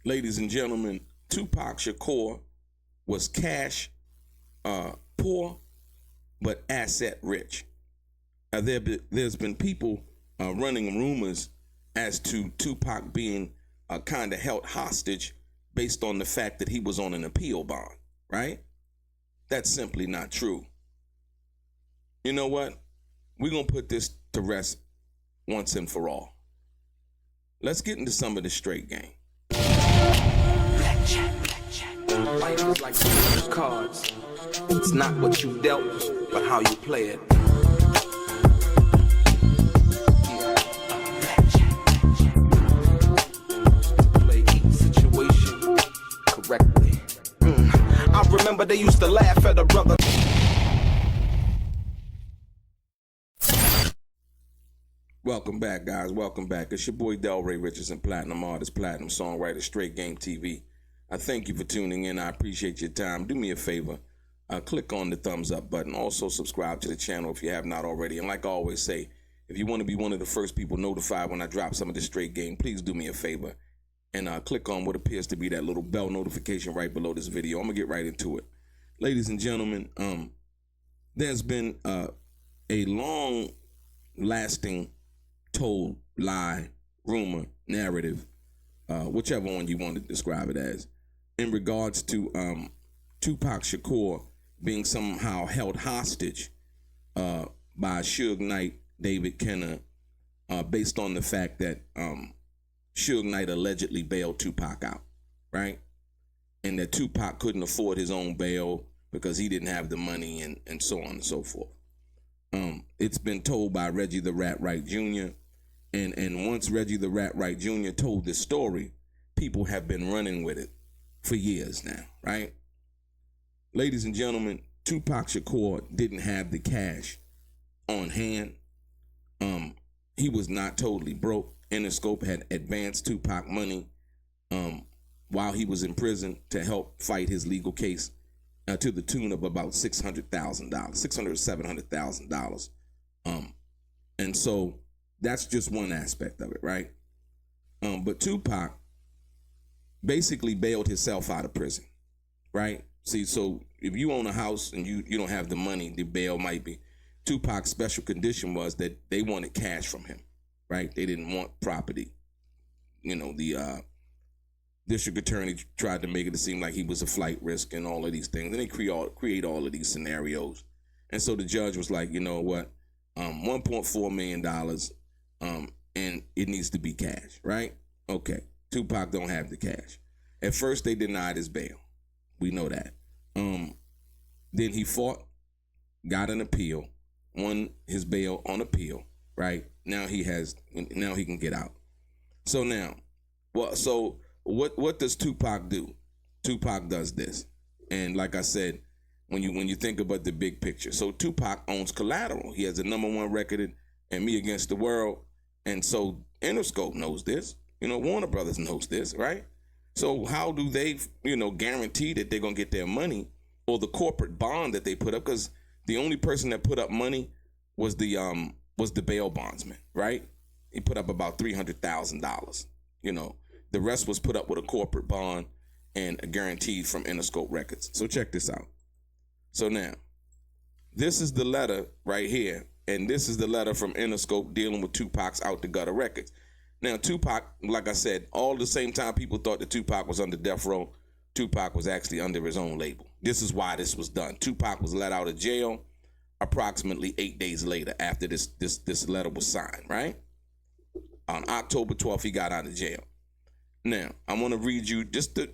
Ladies and gentlemen, Tupac Shakur was cash poor, but asset rich. There's been people running rumors as to Tupac being kind of held hostage based on the fact that he was on an appeal bond, right? That's simply not true. You know what? We're going to put this to rest once and for all. Let's get into some of the straight game. Life is like the cards. It's not what you dealt, but how you play it. Play each situation correctly. I remember they used to laugh at a brother. Welcome back, guys. Welcome back. It's your boy DELRAY, Richardson, platinum artist, platinum songwriter, Straight Game TV. I thank you for tuning in. I appreciate your time. Do me a favor. Click on the thumbs up button. Also subscribe to the channel if you have not already. And like I always say, if you want to be one of the first people notified when I drop some of the straight game, please do me a favor and click on what appears to be that little bell notification right below this video. I'm going to get right into it. Ladies and gentlemen, there's been a long-lasting told lie, rumor, narrative, whichever one you want to describe it as, in regards to Tupac Shakur being somehow held hostage by Suge Knight, David Kenner, based on the fact that Suge Knight allegedly bailed Tupac out, right? And that Tupac couldn't afford his own bail because he didn't have the money and so on and so forth. It's been told by Reggie the Rat Wright Jr., and once Reggie the Rat Wright Jr. told this story, people have been running with it for years now, right? Ladies and gentlemen, Tupac Shakur didn't have the cash on hand. He was not totally broke. Interscope had advanced Tupac money while he was in prison to help fight his legal case to the tune of about $600,000, $600,000 or $700,000. And so that's just one aspect of it, right? But Tupac basically bailed himself out of prison, right? See, so if you own a house and you don't have the money, the bail might be. Tupac's special condition was that they wanted cash from him, right? They didn't want property. You know, the district attorney tried to make it seem like he was a flight risk and all of these things. And they create all of these scenarios. And so the judge was like, you know what? $1.4 million, and it needs to be cash, right? Okay, Tupac don't have the cash. At first, they denied his bail. We know that. Then he fought, got an appeal, won his bail on appeal, right? Now he can get out. So now, what does Tupac do? Tupac does this, and like I said, when you think about the big picture, so Tupac owns Collateral. He has the #1 record in Me Against the World, and so Interscope knows this. You know, Warner Brothers knows this, right? So how do they, guarantee that they're gonna get their money or the corporate bond that they put up? Because the only person that put up money was the bail bondsman, right? He put up about $300,000. The rest was put up with a corporate bond and a guarantee from Interscope Records. So check this out. So now, this is the letter right here, and this is the letter from Interscope dealing with Tupac's Out the Gutter Records. Now, Tupac, like I said, all the same time people thought that Tupac was under death row, Tupac was actually under his own label. This is why this was done. Tupac was let out of jail approximately 8 days later after this letter was signed, right? On October 12th, he got out of jail. Now, I want to read you just the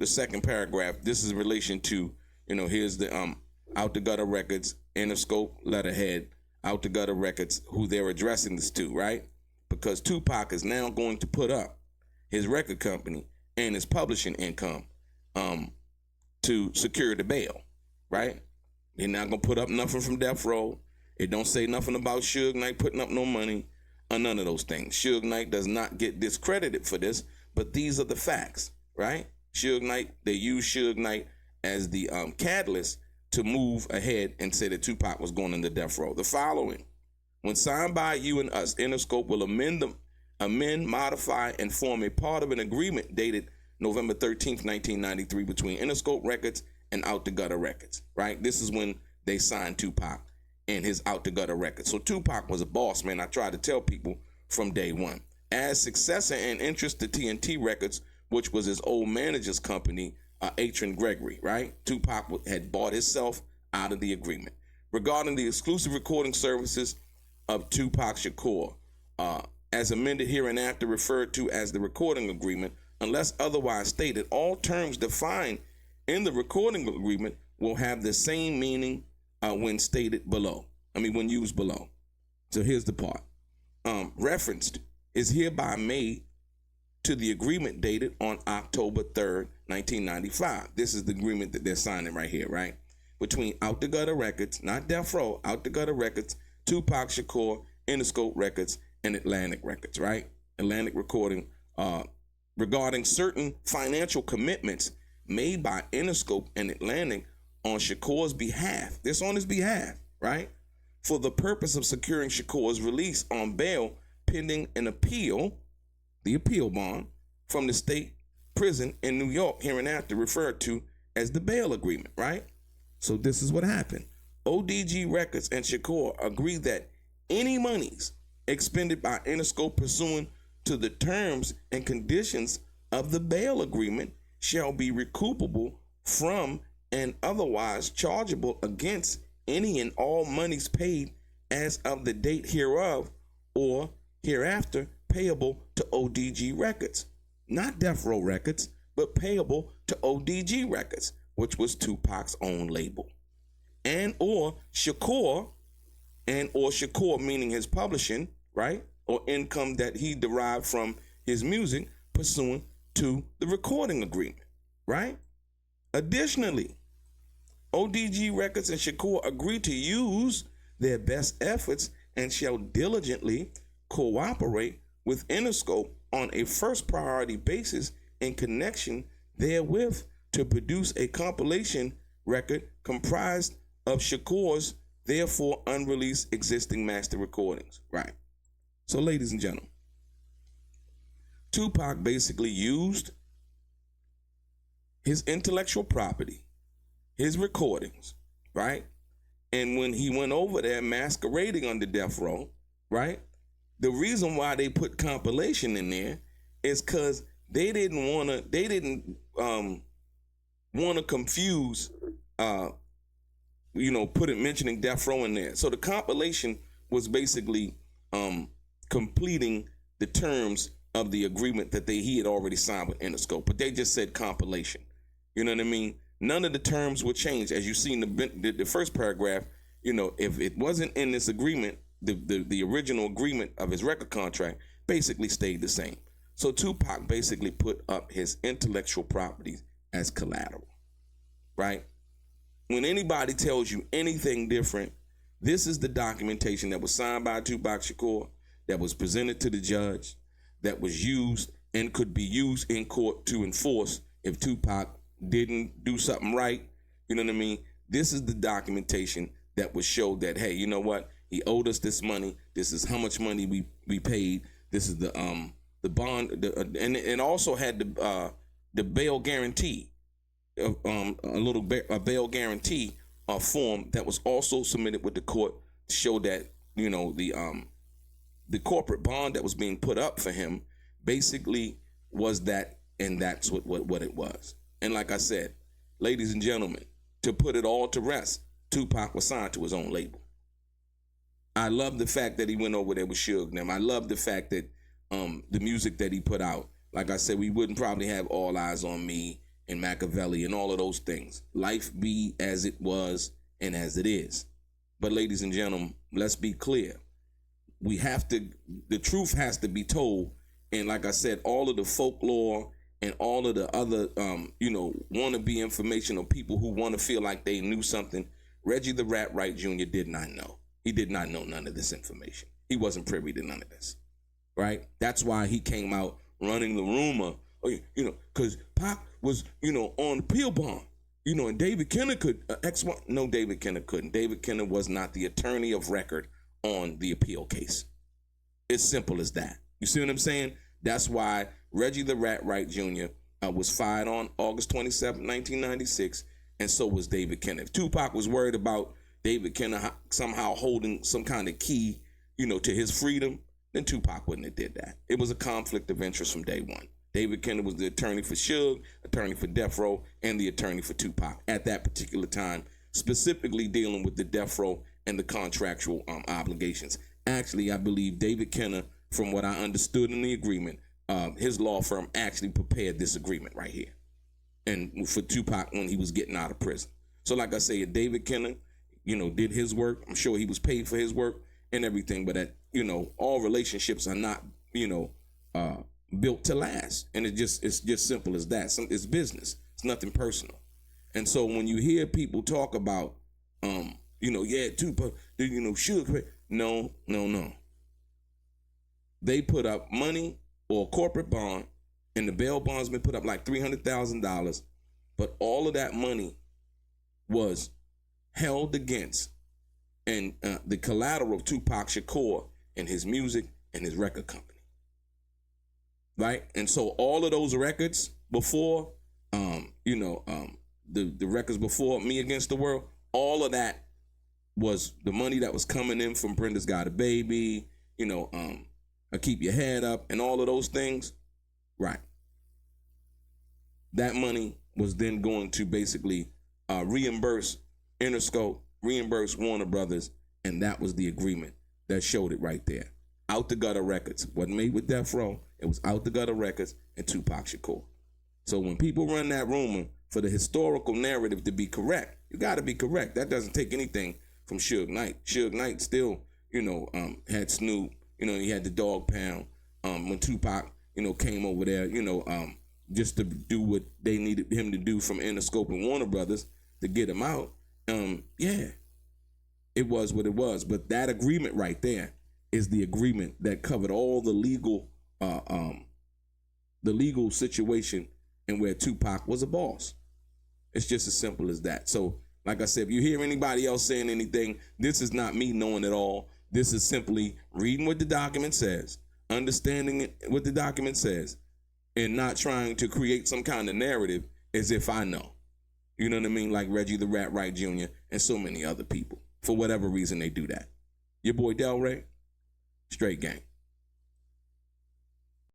second paragraph. This is in relation to, here's the Out the Gutter Records, Interscope letterhead, Out the Gutter Records, who they're addressing this to, right? Because Tupac is now going to put up his record company and his publishing income to secure the bail, right? They're not going to put up nothing from death row. It don't say nothing about Suge Knight putting up no money or none of those things. Suge Knight does not get discredited for this, but these are the facts, right? Suge Knight, they used Suge Knight as the catalyst to move ahead and say that Tupac was going into death row. The following: when signed by you and us, Interscope will amend, modify, and form a part of an agreement dated November 13th, 1993, between Interscope Records and Out the Gutter Records, right? This is when they signed Tupac and his Out the Gutter Records. So Tupac was a boss, man. I tried to tell people from day one. As successor and interest to TNT Records, which was his old manager's company, Atron Gregory, right? Tupac had bought himself out of the agreement. Regarding the exclusive recording services of Tupac Shakur, as amended hereinafter referred to as the recording agreement, unless otherwise stated, all terms defined in the recording agreement will have the same meaning when stated below. When used below. So here's the part. Referenced is hereby made to the agreement dated on October 3rd, 1995. This is the agreement that they're signing right here, right? Between Out the Gutter Records, not Death Row, Out the Gutter Records, Tupac Shakur, Interscope Records, and Atlantic Records, right? Atlantic Recording, regarding certain financial commitments made by Interscope and Atlantic on Shakur's behalf. This on his behalf, right? For the purpose of securing Shakur's release on bail pending an appeal, the appeal bond, from the state prison in New York, hereinafter referred to as the bail agreement, right? So this is what happened. ODG Records and Shakur agreed that any monies expended by Interscope pursuant to the terms and conditions of the bail agreement shall be recoupable from and otherwise chargeable against any and all monies paid as of the date hereof or hereafter payable to ODG Records. Not Death Row Records, but payable to ODG Records, which was Tupac's own label. And or Shakur meaning his publishing, right? Or income that he derived from his music pursuant to the recording agreement, right? Additionally, ODG Records and Shakur agreed to use their best efforts and shall diligently cooperate with Interscope on a first priority basis in connection therewith to produce a compilation record comprised of Shakur's therefore unreleased existing master recordings, right? So, ladies and gentlemen, Tupac basically used his intellectual property, his recordings, right? And when he went over there masquerading under Death Row, right? The reason why they put compilation in there is because they didn't want to confuse, mentioning Death Row in there. So the compilation was basically completing the terms of the agreement that he had already signed with Interscope, but they just said compilation. You know what I mean? None of the terms were changed. As you see in the first paragraph, if it wasn't in this agreement, the original agreement of his record contract basically stayed the same. So Tupac basically put up his intellectual property as collateral, right? When anybody tells you anything different, this is the documentation that was signed by Tupac Shakur, that was presented to the judge, that was used and could be used in court to enforce if Tupac didn't do something right. You know what I mean? This is the documentation that would show that, hey, you know what? He owed us this money. This is how much money we paid. This is the bond, and also had the bail guarantee, a bail guarantee form that was also submitted with the court to show that the corporate bond that was being put up for him basically was that, and that's what it was. And like I said, ladies and gentlemen, to put it all to rest, Tupac was signed to his own label. I love the fact that he went over there with Suge and them. I love the fact that the music that he put out, like I said, we wouldn't probably have All Eyes on Me and Machiavelli and all of those things. Life be as it was and as it is. But ladies and gentlemen, let's be clear. The truth has to be told. And like I said, all of the folklore and all of the other, wannabe information of people who want to feel like they knew something, Reggie the Rat Wright Jr. did not know. He did not know none of this information. He wasn't privy to none of this, right? That's why he came out running the rumor, because Pac was, on appeal bond, and David Kenner could, No, David Kenner couldn't. David Kenner was not the attorney of record on the appeal case. It's simple as that. You see what I'm saying? That's why Reggie the Rat Wright Jr. was fired on August 27, 1996, and so was David Kenneth. If Tupac was worried about David Kenneth somehow holding some kind of key, to his freedom, then Tupac wouldn't have did that. It was a conflict of interest from day one. David Kenneth was the attorney for Suge, attorney for Death Row, and the attorney for Tupac at that particular time, specifically dealing with the Death Row and the contractual obligations. Actually, I believe David Kenneth, from what I understood in the agreement, his law firm actually prepared this agreement right here, and for Tupac when he was getting out of prison. So like I say, David Kenneth, did his work. I'm sure he was paid for his work and everything, but all relationships are not, built to last. And it's just simple as that. It's business. It's nothing personal. And so when you hear people talk about, Tupac, Suge, no. They put up money or a corporate bond, and the bail bondsman put up like $300,000, but all of that money was held against and the collateral of Tupac Shakur and his music and his record company. Right? And so all of those records before, the records before Me Against the World, all of that was the money that was coming in from Brenda's Got a Baby, Keep Your Head Up, and all of those things. Right. That money was then going to basically reimburse Interscope, reimburse Warner Brothers, and that was the agreement that showed it right there. Out the Gutter Records. Wasn't made with Death Row. It was Out the Gutter Records and Tupac Shakur. So when people run that rumor, for the historical narrative to be correct, you got to be correct. That doesn't take anything from Suge Knight. Suge Knight still, had Snoop. He had the Dog Pound. When Tupac, came over there, just to do what they needed him to do from Interscope and Warner Brothers to get him out. It was what it was. But that agreement right there is the agreement that covered all the legal situation and where Tupac was a boss. It's just as simple as that. So, like I said, if you hear anybody else saying anything, this is not me knowing it all. This is simply reading what the document says, understanding what the document says, and not trying to create some kind of narrative as if I know. You know what I mean? Like Reggie the Rat Wright Jr. and so many other people. For whatever reason, they do that. Your boy DELRAY, straight gang.